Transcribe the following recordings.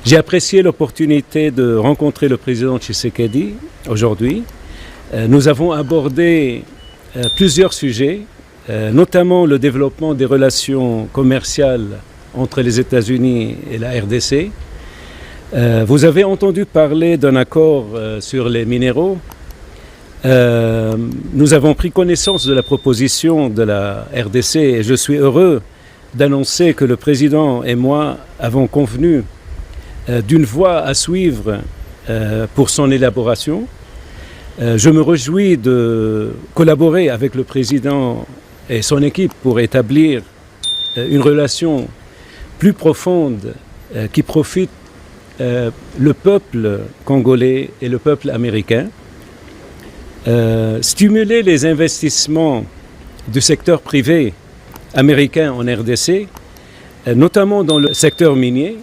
J'ai apprécié l'opportunité de rencontrer le président Tshisekedi aujourd'hui. Nous avons abordé plusieurs sujets, notamment le développement des relations commerciales entre les États-Unis et la RDC. Vous avez entendu parler d'un accord sur les minéraux. Nous avons pris connaissance de la proposition de la RDC et je suis heureux d'annoncer que le président et moi avons convenu d'une voie à suivre pour son élaboration. Je me réjouis de collaborer avec le président et son équipe pour établir une relation plus profonde qui profite le peuple congolais et le peuple américain. Stimuler les investissements du secteur privé américain en RDC, notamment dans le secteur minier,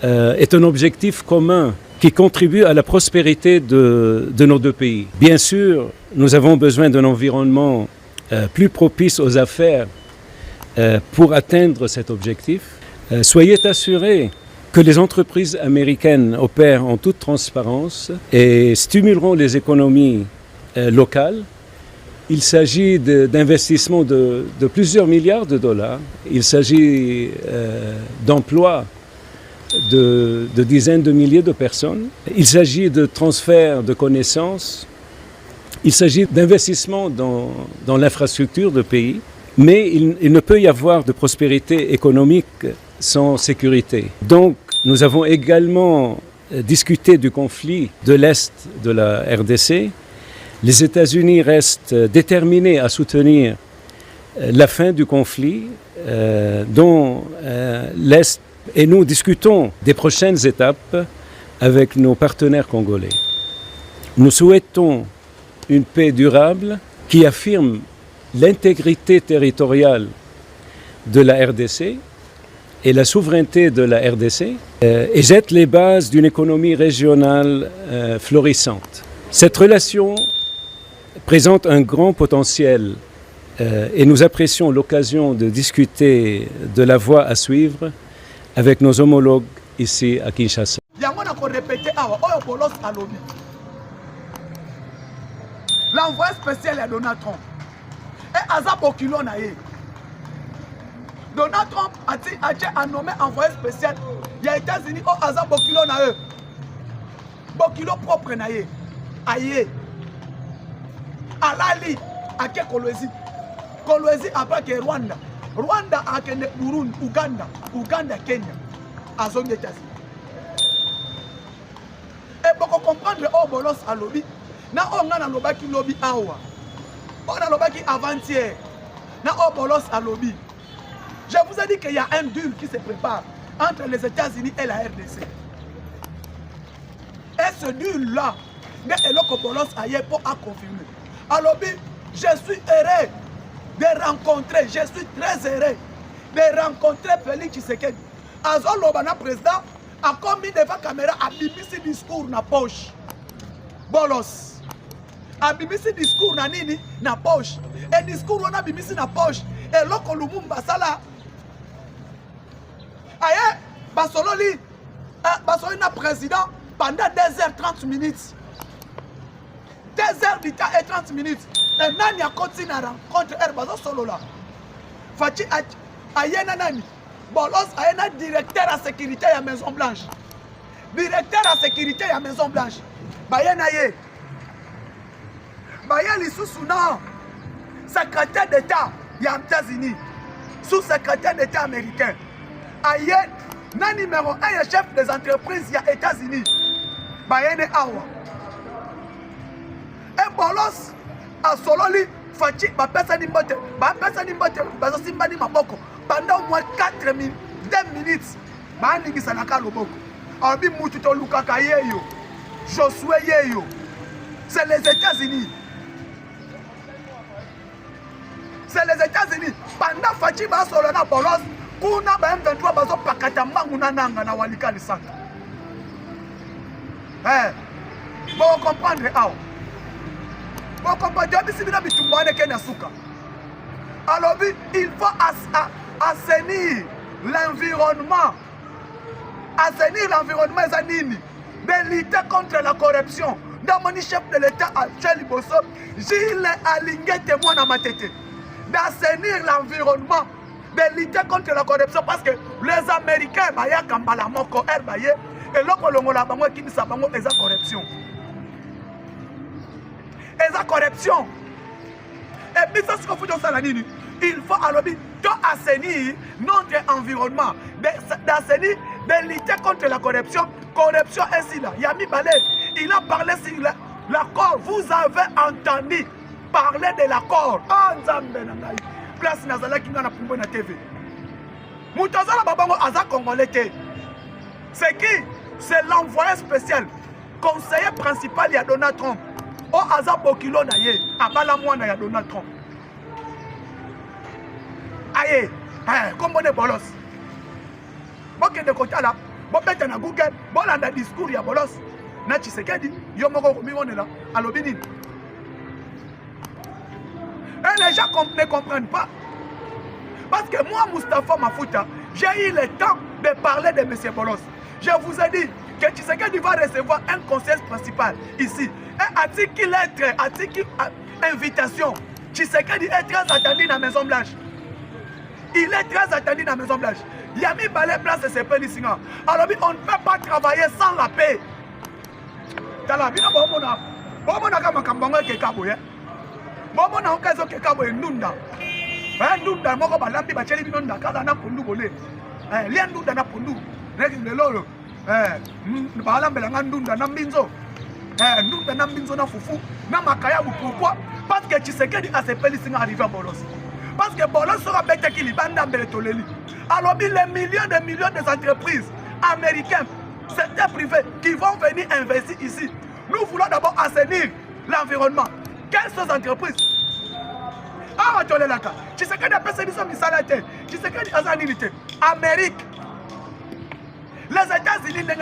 est un objectif commun qui contribue à la prospérité de nos deux pays. Bien sûr, nous avons besoin d'un environnement plus propice aux affaires pour atteindre cet objectif. Soyez assurés que les entreprises américaines opèrent en toute transparence et stimuleront les économies locales. Il s'agit d'investissements de plusieurs milliards de dollars. Il s'agit d'emplois de dizaines de milliers de personnes. Il s'agit de transfert de connaissances. Il s'agit d'investissements dans l'infrastructure du pays. Mais il ne peut y avoir de prospérité économique sans sécurité. Donc, nous avons également discuté du conflit de l'Est de la RDC. Les États-Unis restent déterminés à soutenir la fin du conflit dont l'Est et nous discutons des prochaines étapes avec nos partenaires congolais. Nous souhaitons une paix durable qui affirme l'intégrité territoriale de la RDC et la souveraineté de la RDC et jette les bases d'une économie régionale florissante. Cette relation présente un grand potentiel et nous apprécions l'occasion de discuter de la voie à suivre avec nos homologues ici à Kinshasa. L'envoyé spécial est Donald Trump. Et Aza Bokilo Naye. Donald Trump a nommé envoyé spécial. Il y a États-Unis au Aza Bokilo Naye. Bokilo propre Naye. Aye. Alali. Ake Kolwezi. Kolwezi après que Rwanda. Rwanda a Kenya, Burundi, Uganda, Kenya, à zone États-Unis. Et pour comprendre au bolos à lobby, na on a lobaki lobby awa, on a lobaki avant-hier, na au bolos à lobby. Je vous ai dit qu'il y a un deal qui se prépare entre les États-Unis et la RDC. Et ce deal là, n'est le bolos ailleurs pour à confirmer. À lobby, je suis heureux de rencontrer, je suis très heureux de rencontrer Félix Tshisekedi. Azol Lobana président a commis devant la caméra à BBC discours na poche. Bolos. A BBC discours na nini na poche. Et discours on a BBC na poche. Et loko Lumumba sala. Aye, Basololi, Basololi na président pendant 2h30. 2h du temps et 30 minutes. Et nani a continué à rencontrer Herbazo Solo là. Fati ayena nani. Bolos ayena directeur à sécurité à Maison Blanche. Directeur à sécurité à Maison Blanche. Bayena ye. Bayena Lissoussou non. Secrétaire d'État aux États-Unis. Sous-secrétaire d'État américain. Ayen nani numéro 1 chef des entreprises aux États-Unis. Bayena awa. Et Bolos a Sololi Fati bapesa ni mbote bazosimba ni maboko pendant au moins 2 minutes baaningisa na ka loboko abi mutu to lukaka yeyo Josué yeyo c'est les États-Unis pendant Fati ba solo na Bolos kuna ba M23 bazo pakata mangu na nanga na walikali sana bon comprendre aw. Alors il faut assainir l'environnement assainir l'environnement et nini de lutter contre la corruption. Dans mon chef de l'État actuel Liboso, Gilles Alingé témoin dans ma tête. D'assainir l'environnement, de lutter contre la corruption parce que les Américains, baya kambala moko baye et loko longola bango qui bisa bango eza corruption. Eza corruption. Et puis ça ce qu'on fait dans ça nini, il faut alors assainir notre environnement, d'assainir, de lutter contre la corruption. Corruption est là. Yami Balé, il a parlé sur l'accord. Vous avez entendu parler de l'accord. Ah, Nzambe nangai. Place Nazala qui n'a pas na TV. Moutazala Babango Aza Congolais. C'est qui? C'est l'envoyé spécial, conseiller principal de Donald Trump. O Aza Bokilo Naye, Abala Mwana ya Donald Trump. Aïe, comme on est bolos. Bon, de côté là. Bon, bête na Google, bon, là, dans le discours, il y a bolos. Na Tshisekedi, yo moko komi on est là, à l'obénin. Et les gens ne comprennent pas. Parce que moi, Moustapha Mafouta, j'ai eu le temps de parler de M. Bolos. Je vous ai dit que Tshisekedi va recevoir un conseiller principal ici. Un article lettre, article invitation. Tshisekedi est très attendu dans la Maison Blanche. Il est très attendu dans la Maison Blanche. Yami Balé place de ses pays. Alors on ne peut pas travailler sans la paix. Talabina bomona. Bomona kama kambanga ke kaboye. Bomona okazo ke kaboye ndunda. Ndunda moko balambi bacheli binonda kala na pundu bolé. Lia ndunda na pundu. Neki lelo. Balambela nga ndunda na mbinzo. Ndunda na mbinzo na fufu na makaya. Pourquoi? Parce que Tshisekedi a ses pays arrivé à Bolos. Parce que Bolos sera bête qui libanda mbeletoleli. Alors, les millions des entreprises américaines, secteur privé, qui vont venir investir ici. Nous voulons d'abord assainir l'environnement. Quelles sont ces entreprises? Ah, tu es là. Tu sais que les personnes sont mises à la tête. Tu sais que les Amérique. Les États-Unis, les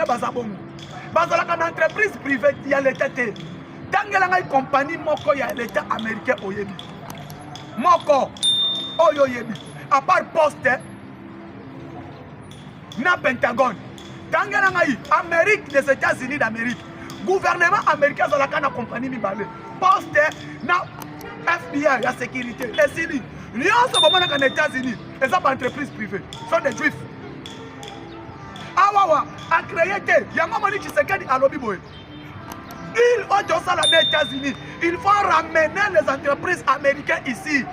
une entreprise privée, il y a l'État. Tant qu'il y a une compagnie, il y a l'État américain. Moko, à part poste, na Pentagone. Tangana ngai Amérique des États-Unis d'Amérique. Gouvernement américain dans la cana compagnie mi balé. Poste na FBI la sécurité. Et si ni en ce moment dans les États-Unis, les entreprises privées sont des juifs. Awawa a créé té. Yama moni Tshisekedi à lobby boy. Il ont ça les États-Unis. Il faut ramener les entreprises américaines ici.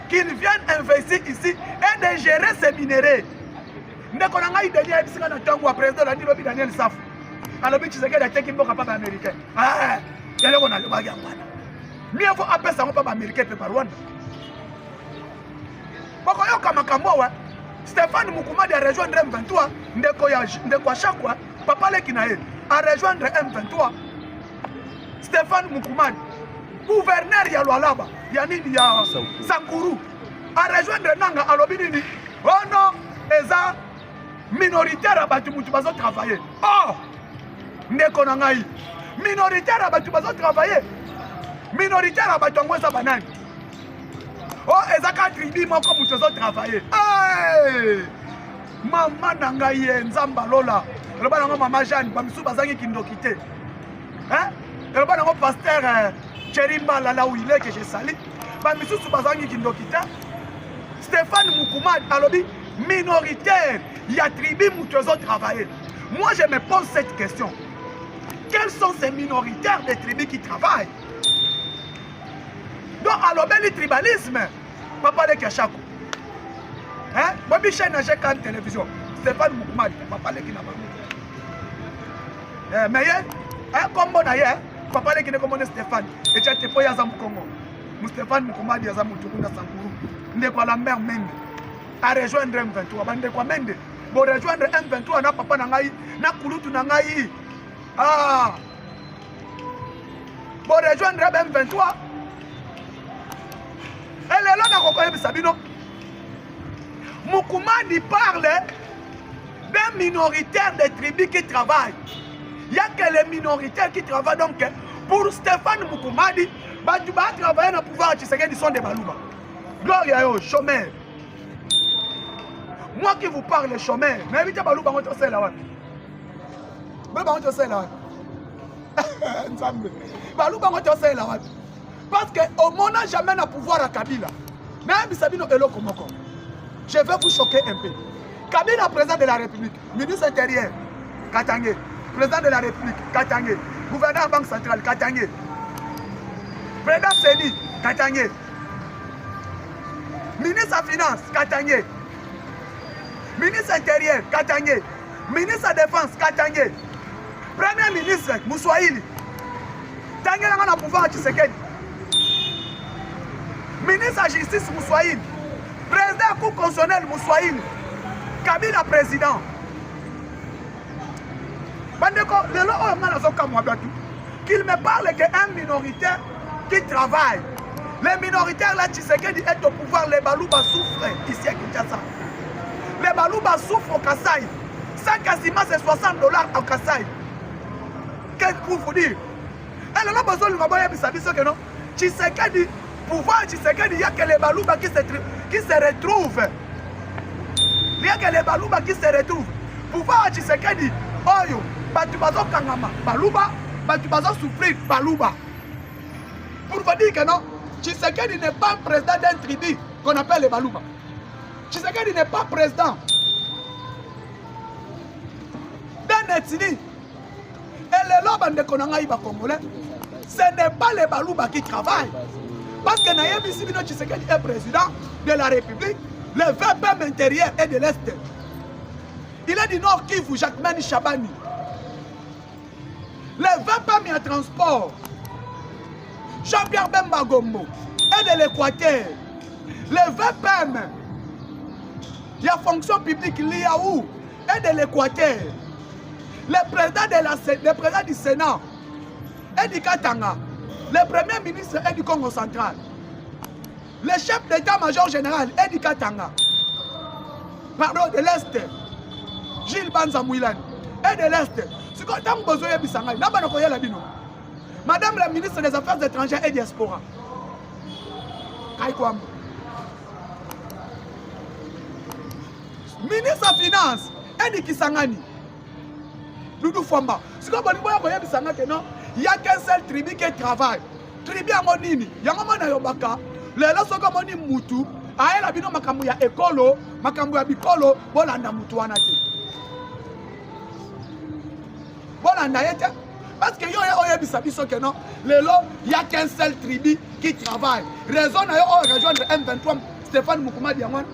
Qu'ils viennent investir ici et de gérer ces minéraux. Ndeko na ngai Daniel Bisinga na tango wa président la Nilobi Daniel Safu. Alors Tshisekedi a teki mboka papa américain. Ah, yale kona le bagi ngwana. Mieux vaut appeler ça papa américain pe par Rwanda. Boko yo kama kambo wa. Stéphane Mukumadi a rejoindre M23, ndeko Shakwa, papa le kinae a rejoindre M23. Stéphane Mukumadi, gouverneur ya Lualaba, ya nini ya Sankuru, a rejoindre Nanga alobinini. Oh non, eza minoritaire abatu mutu bazo travailler. Oh, ndeko na ngai. Minoritaire abatu bazo travailler. Minoritaire abatu ngweza banani. Oh, eza ka tribi moko mutu bazo travailler. Hey! Mama na ngai nzamba lola. Loba na mama Jeanne bamisu bazangi kindokité. Hein? Loba na pasteur Cherimba là où il est que je salue. Bamisu bazangi kindokité. Stéphane Mukumadi alobi minoritaire, il y a tribu mutueso travailler. Moi je me pose cette question. Quels sont ces minoritaires des tribus qui travaillent? Donc alors le tribalisme, papa de Kachako. Hein? Babi chaîne à chaque télévision. Stéphane Mukumadi, papa de Kinaba. Mais comme on a papa de Kinaba Stéphane, et tu as été pour Yazam Congo. Stéphane Mukumadi Yazam Mutukunda Sankuru. N'est pas la mère Mende. A rejoindre M23 bande kwa mende bo rejoindre M23 na papa na ngai na kulutu na ngai ah bo rejoindre M23 et là na kokoye bisabino Mukumadi parle d'un minoritaire des tribus qui travaillent. Il y a que les minoritaires qui travaillent. Donc pour Stéphane Mukumadi tu vas travailler dans le pouvoir Tshisekedi sont des balouba. Gloria yo chômeur. Moi qui vous parle chômeur, mais évitez balou bango to sela wa. Parce qu'au monde n'a jamais n'a pouvoir à Kabila. Je vais vous choquer un peu. Kabila, président de la République, ministre intérieur, Katangé, président de la République, Katangé, gouverneur de la Banque centrale, Katangé, président Séni, Katangé, ministre des Finances, Katangé, ministre intérieur, Katangé, ministre de la Défense, Katangé, premier ministre, Moussoaïli, Tangé n'a pouvoir à Tshisekedi, ministre de la Justice, Moussoaïli, président de la Cour constitutionnelle, Moussoaïli, Kabila président. Qu'il me parle qu'un minoritaire qui travaille. Les minoritaires là, Tshisekedi est au pouvoir, les Balouba souffrent ici à Kinshasa. Les Balouba souffrent au Kasaï. Ça quasiment c'est $60 au Kasaï. Qu'est-ce que vous dire? Et là, besoin de me que non. Tshisekedi, pouvoir Tshisekedi, il n'y a que les Balouba qui se retrouvent. Il n'y a que les Balouba qui se retrouvent. Pouvoir Tshisekedi, Oyo, Batubazo Kangama, Balouba, Batubazo souffrir, Balouba. Pour vous dire que non, Tshisekedi n'est pas président d'un tribu qu'on appelle les Balouba. Tshisekedi n'est pas président d'un ethnie. Et les lobes de Konangaïba Congolais, ce n'est pas les Balouba qui travaillent. Parce que Nayebi Sibino Tshisekedi est président de la République. Le VPM intérieur est de l'Est. Il est du Nord Kivu, Jacquemin Chabani. Le VPM en transport, Jean-Pierre Bemba Gombo, est de l'Équateur. Le VPM, il y a fonction publique, l'IAOU, est de l'Équateur. Le président du Sénat est du Katanga. Le premier ministre est du Congo central. Le chef d'état-major général est du Katanga. Pardon, de l'Est. Gilles Banza Mouilane est de l'Est. Ce qu'on a besoin de Bissanga, Madame la ministre des Affaires étrangères et diaspora. Ministre des Finances est de Kisangani. Doudou Famba. Ce qu'on a besoin de Bissanga, il n'y a qu'un seul tribu qui travaille. Tribu à Monini. Il y a un moment Yobaka. Les gens sont comme Moutou. Aïe la bino makambu ya ekolo, makambu ya bikolo, bolanda mutu wanate. Bolanda yete. Parce que yo ya bisabiso que non, lelo, il y a qu'un seul tribu qui travaille. Raison na yo rejoindre M23 Stéphane Moukouma Diamant.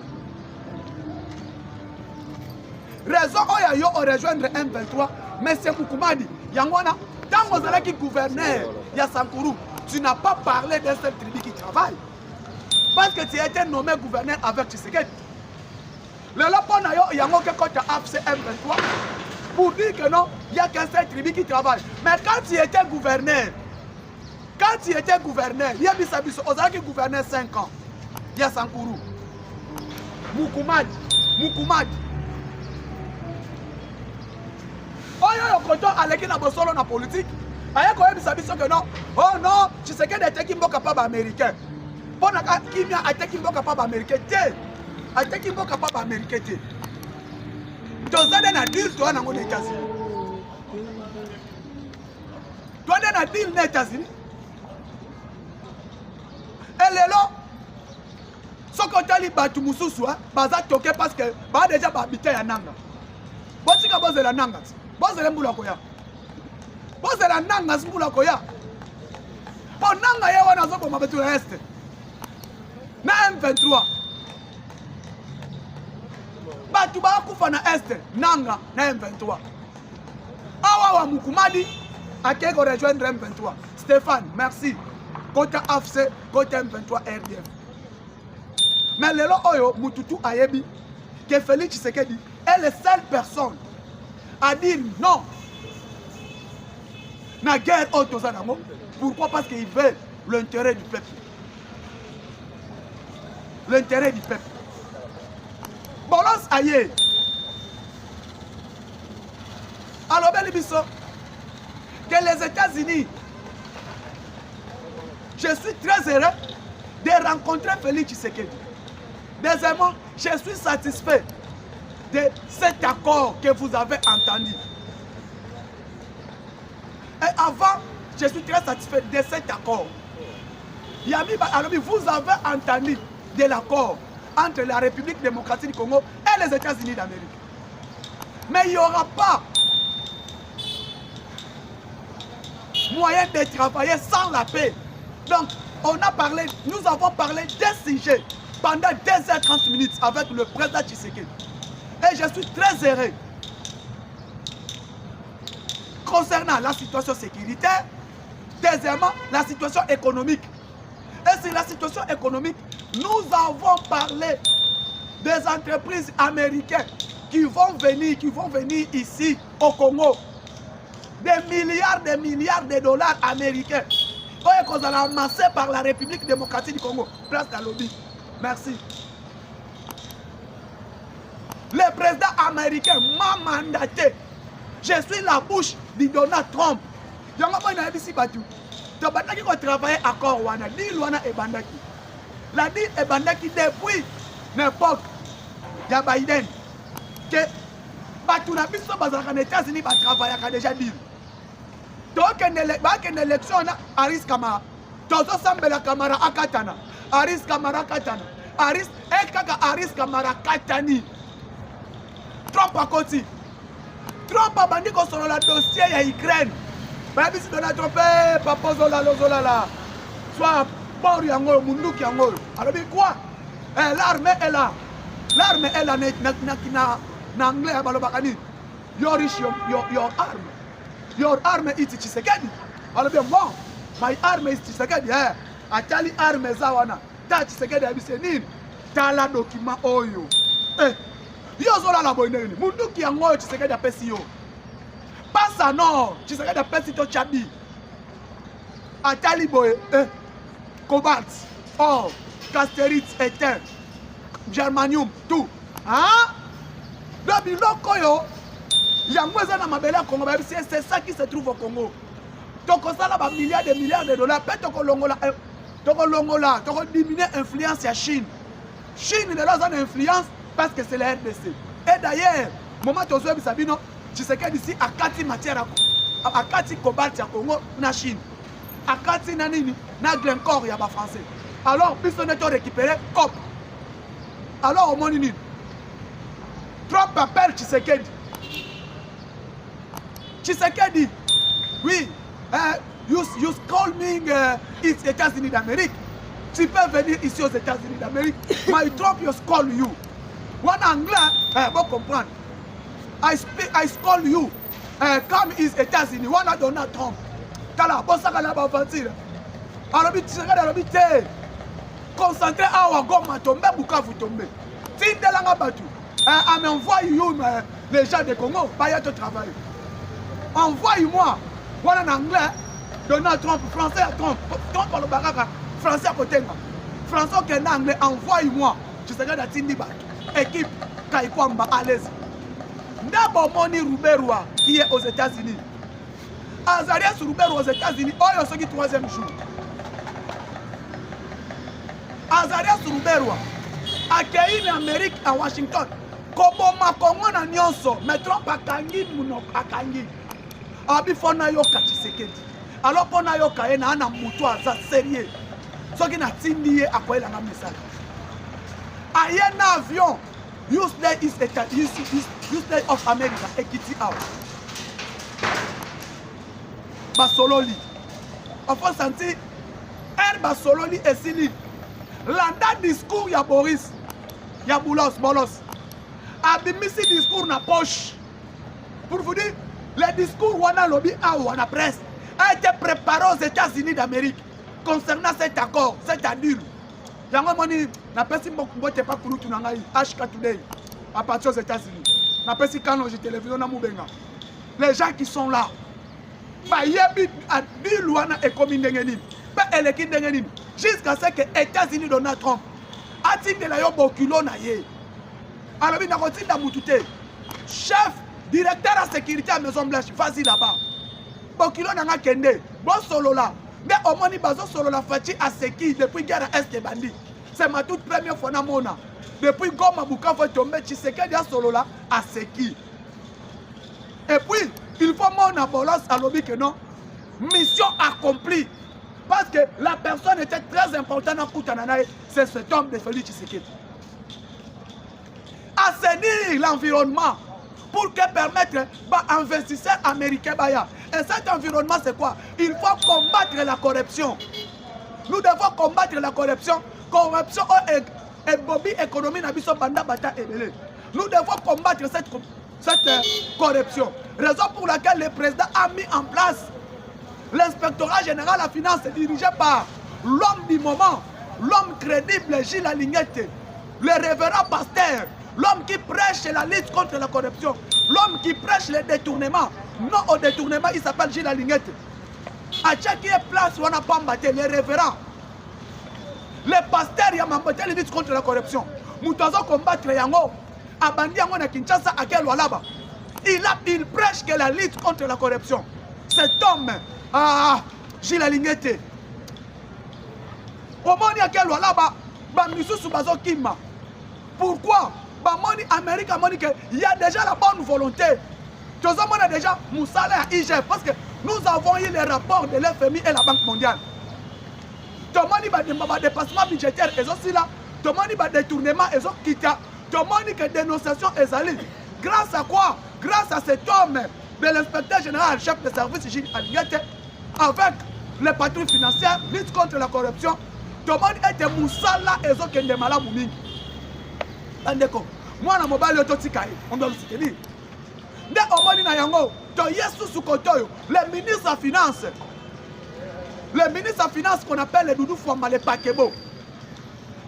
Raison yo rejoindre M23 mais c'est Moukoumadi. Yangwana, tant que vous êtes gouverneur, ya Sankourou, tu n'as pas parlé d'un seul tribu qui travaille. Parce que tu as été nommé gouverneur avec Tshisekedi. Le lopon il y a un AFC M23 pour dire que non, il n'y a qu'un seul tribu qui travaille. Mais quand tu étais gouverneur, il y a Bissabiso, Ozaki gouverneur 5 ans. Il y a Sankourou. Moukoumadi. Oh, il y a un coton à l'équipe de la politique. Il y a un Bissabiso que non. Oh non, Tshisekedi était capable américain. Bon, qui a été capable américain, a été capable américain. Tu as un adulte, tu as un États-Unis. Tu as un adulte aux États-Unis. Et là, ce qu'on t'a dit, tu as baza toqué parce que tu déjà habité à Nanga. Tu as posé la Nanga. Tu as Moula Koya. Tu as la Nanga, Moula Koya. Bon, Nanga, il y a un autre qui m'a fait est. Na M23 batu bakufa na Est Nanga na M23 awa wa Moukoumadi akeko rejoindre M23 Stéphane merci côté AFC côté M23 RDF mais lelo oyo mututu ayebi que Félix Tshisekedi est la seule personne à dire non na guerre autosanamo. Pourquoi? Parce qu'il veut l'intérêt du peuple. L'intérêt du peuple. Balance aïe. Alors, Bélibiso, que les États-Unis, je suis très heureux de rencontrer Félix Tshisekedi. Deuxièmement, je suis satisfait de cet accord que vous avez entendu. avant, je suis très satisfait de cet accord. Yami Alobi, vous avez entendu de l'accord entre la République démocratique du Congo et les États-Unis d'Amérique. Mais il n'y aura pas moyen de travailler sans la paix. Donc, nous avons parlé des sujets pendant 2h30 minutes avec le président Tshisekedi. Et je suis très heureux concernant la situation sécuritaire, deuxièmement, la situation économique. Et sur la situation économique, nous avons parlé des entreprises américaines qui vont venir ici au Congo. Des milliards de dollars américains qu'on a amassés par la République démocratique du Congo. Place à lobby. Merci. Le président américain m'a mandaté. Je suis la bouche de Donald Trump. Il y a un peu de battu. Tu as travaillé à Corwana. L'île est bandaki. La deal est bandaki depuis l'époque de Biden. Que battu na biso bazaka na États-Unis va travailler déjà dit. Donc une élection Aris Kamara. Tozo Sambela Kamara akatana. Aris Kamara katana. Aris ekaka Aris Kamara katani. Trump a côté. Trump a bandit qu'on sur le dossier à Ukraine. Même si Donald Trump papa zola lozola là. Soit pour yango munduki yango. Alors quoi? L'armée est là. L'armée est là na anglais balobakani. Your arm. Your arm is Tshisekedi. Alors bien moi, my arm is Tshisekedi. Atali arme zawana. Ta Tshisekedi abise nini? Tala document oyo. Yo zola la boineni. Munduki yango Tshisekedi apesi yo. Passa non, Tshisekedi apesi to chabi. Atali boy, cobalt, or casterite éteint, germanium, tout. Hein? Le bilan koyo. C'est ça qui se trouve au Congo. Donc ça là, milliards de dollars. Peut-être qu'on diminuer l'influence à Chine. Chine est là une influence parce que c'est la RDC. Et d'ailleurs, moment où vous savez, tu sais que d'ici à 4 matières à 4 cobalt à Congo, na Chine. À 4 nanini, na Glencore il y a pas français. Alors, puis on est récupéré COP. Alors au monde Trump appelle Tshisekedi. Tshisekedi, oui, you call me it's États-Unis d'Amérique. Tu peux venir ici aux États-Unis d'Amérique. My Trump, you call you. One anglais, vous comprendre. I call you. Come is États-Unis. One a Donald Trump. Kala, bon ça kala ba fantir. Alors Tshisekedi alors te concentré à Wagoma tomber Bukavu tomber. Tindelanga batu. Envoie you les gens de Congo, pas y a de travail. Envoie-moi. Voilà en anglais. Donald Trump, français à Trump. Trump par le baraka. Français à côté. Français qui est anglais. Envoie-moi. Je sais que Tindi Bat. Équipe Kaikwamba à l'aise. D'abord, Moni Ruberwa qui est aux États-Unis. Azarias Ruberwa aux États-Unis. Oh, il y a ce qui est 3e jour. Azarias Ruberwa accueilli en Amérique à Washington. Koboma Kongo na nyonso. Mais Trump a kangi muno akangi. Abifona yoka Tshisekedi. Alors pour na yoka ena ana mutu aza sérieux. Soki na tindi ye akoela na message. Ayena avion Useless of America ekiti out. Basololi. Enfin senti Basololi esili. Landa discours ya Boris. Ya Bolos. Abimisi discours na poche. Pour vous dire, le discours wana lobby a wana presse a été préparé aux États-Unis d'Amérique concernant cet accord, cet adul. Yango moni na pesi mbote pa kulutu na ngai HK Today à partir aux États-Unis. Na pesi kano je télévision na mubenga. Les gens qui sont là, ba yebi adul wana e komi ndengeni. Ba eleki ndengeni jusqu'à ce que États-Unis Donald Trump atinde la yo bokulo na ye. Alors il n'a pas de chef, directeur à sécurité à Maison Blanche, vas-y là-bas. Bokilo n'a kende, bon solo là. Mais au moins, bazo solo la fati à Seki depuis guerre à Est Bandi. C'est ma toute première fois na mona. Depuis Goma Bukavu tombé, Tshisekedi a solo là à Seki. Et puis, il faut mon abolos à l'obé que non. mission accomplie. Parce que la personne était très importante dans Koutananaï, c'est cet homme de Félix Tshisekedi. Assainir l'environnement pour que permettre aux investisseurs américains. Et cet environnement, c'est quoi? Il faut combattre la corruption. Nous devons combattre la corruption. Corruption et bobby économie n'abisso banda bata ebele. Nous devons combattre cette corruption. Raison pour laquelle le président a mis en place l'inspectorat général de la finance dirigé par l'homme du moment, l'homme crédible Gilles Alignette, le révérend pasteur, l'homme qui prêche la lutte contre la corruption, l'homme qui prêche le détournement. Non au détournement, il s'appelle Gilles Alignette. À chaque place, on n'a pas battu les révérends. Les pasteurs, il y a la lutte contre la corruption. Nous devons combattre Yango. Abandi Yango na Kinshasa, à quel là-bas. Il prêche que la lutte contre la corruption. Cet homme, Gilles Alignette. Au moment à quel là-bas, pourquoi? Amérique a dit qu'il y a déjà la bonne volonté. Nous avons déjà Moussala à IGF parce que nous avons eu les rapports de l'FMI et la Banque mondiale. Tout le monde a des dépassements budgétaires et aussi là, tout le monde a des détournements et aussi quitté. Tout le monde a des dénonciations et allées. Grâce à quoi? Grâce à cet homme de l'inspecteur général, chef de service Gilles Alignette, avec les patrouilles financières, lutte contre la corruption. Tout le monde était Moussala et aussi des malades moumingi. Moi, je mobile on doit le soutenir. Dès au moment le ministre de la Finance, le ministre de la Finance qu'on appelle le Doudou Fouamba, le Pakebo,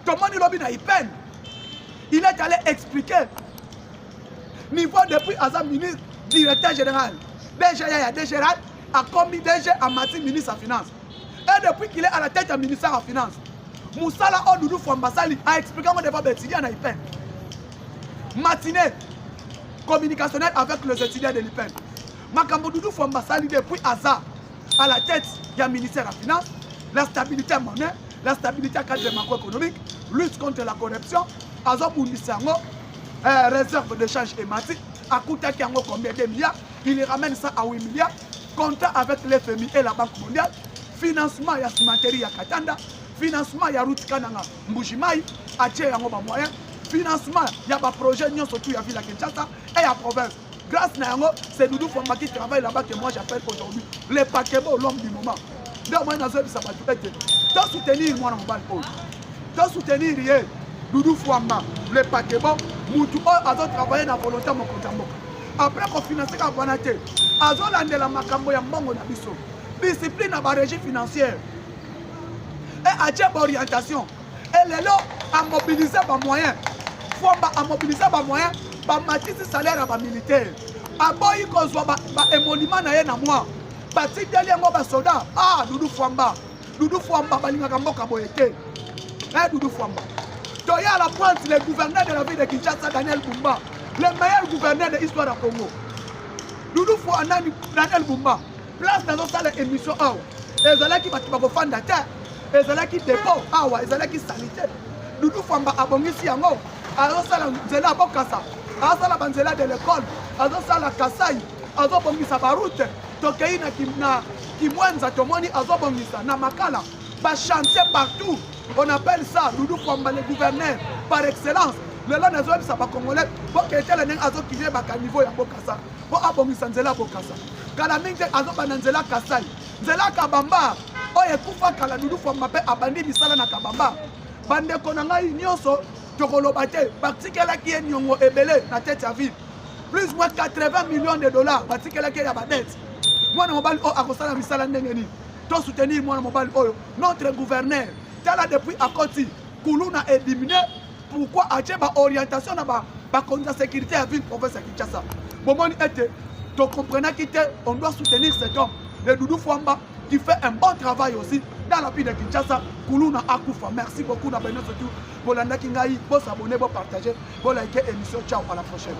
tout le monde il est allé expliquer niveau depuis Azam ministre, directeur général, DG a commis DG à Mati ministre de la Finance. Et depuis qu'il est à la tête du ministère de la Finance, Moussala Doudou Fouamba a expliqué comment devait étudier à l'IPEN. Matinée communicationnelle avec les étudiants de l'IPEN. Makambo Doudou Fouamba Sali depuis Aza à la tête du ministère de la Finance, la stabilité monnaie, la stabilité cadre macroéconomique, lutte contre la corruption, Azo Bounisango, réserve d'échange hématique, à coûter combien de milliards, il ramène ça à 8 milliards, contrat avec l'FMI et la Banque mondiale, financement ya cimenterie ya Katanda, financement ya route Kananga Mbujimai, atie yango ba moyen. Financement, il y a des projets surtout à Ville Kinshasa et à province. Grâce à Yango, c'est Doudou Fouamba qui travaille là-bas que moi j'appelle aujourd'hui le Pakebo, l'homme du moment. Donc moi, je vais soutenir moi dans le soutenir Doudou Fouamba, le Pakebo, Moutou, a travaillé dans la volonté de mon compte. Après qu'on finance la bonne Azo la makambo ya mbongo na biso. Discipline à la régie financière. Et à cette orientation. Et les lots à mobiliser les moyens. Fouamba a mobilisé les moyens. Ba matisi salaire à militaire. A boyi ko zo ba émolument na ye na moi. Ba tideli ngo ba soldat. Ah Doudou Fouamba. Doudou Fouamba balinga mboka boyete. Doudou Fouamba. Toya la pointe le gouverneur de la ville de Kinshasa Daniel Bumba. Le meilleur gouverneur de l'histoire du Congo. Doudou Fouamba Daniel Bumba. Place dans une salle d'émission. Les allants qui vont faire la terre. Les allants qui dépôt. Les allants qui sanité. Doudou Fouamba a bon ici en haut. Azosala nzela bokasa. Azosala banzela de l'école. Azosala kasai. Azobongisa baroute. Tokei na Kimwenza tomoni azobongisa na makala. Ba chantier partout. On appelle ça Doudou Fouamba le gouverneur par excellence. Le long des hommes ça va congolais. Pour que tel nen azokile ba niveau ya bokasa. Pour abongisa nzela bokasa. Kala mingi azobana nzela kasai. Nzela kabamba. Oye kufa kala Doudou Fouamba pe abandi bisala na kabamba. Bande konanga nyonso Tokolobate, Batikela qui est nyongo ebele na tête à ville. Plus ou moins 80 millions de dollars. Batikela qui est à la dette. Moi, je mobile à Kosala Misala Nengeni. To soutenir moi, mobile oyo. Notre gouverneur, tala depuis à Koti, Koulouna est diminué. Pourquoi a-t-il une orientation dans la sécurité à ville province de Kinshasa? Bon, moi, tu comprends qu'on doit soutenir cet homme, le Doudou Fouamba, qui fait un bon travail aussi dans la ville de Kinshasa. Koulouna Akoufa. Merci beaucoup d'avoir été surtout. Pour la Nakingaï, pour s'abonner, pour partager, pour liker l'émission. Ciao, à la prochaine.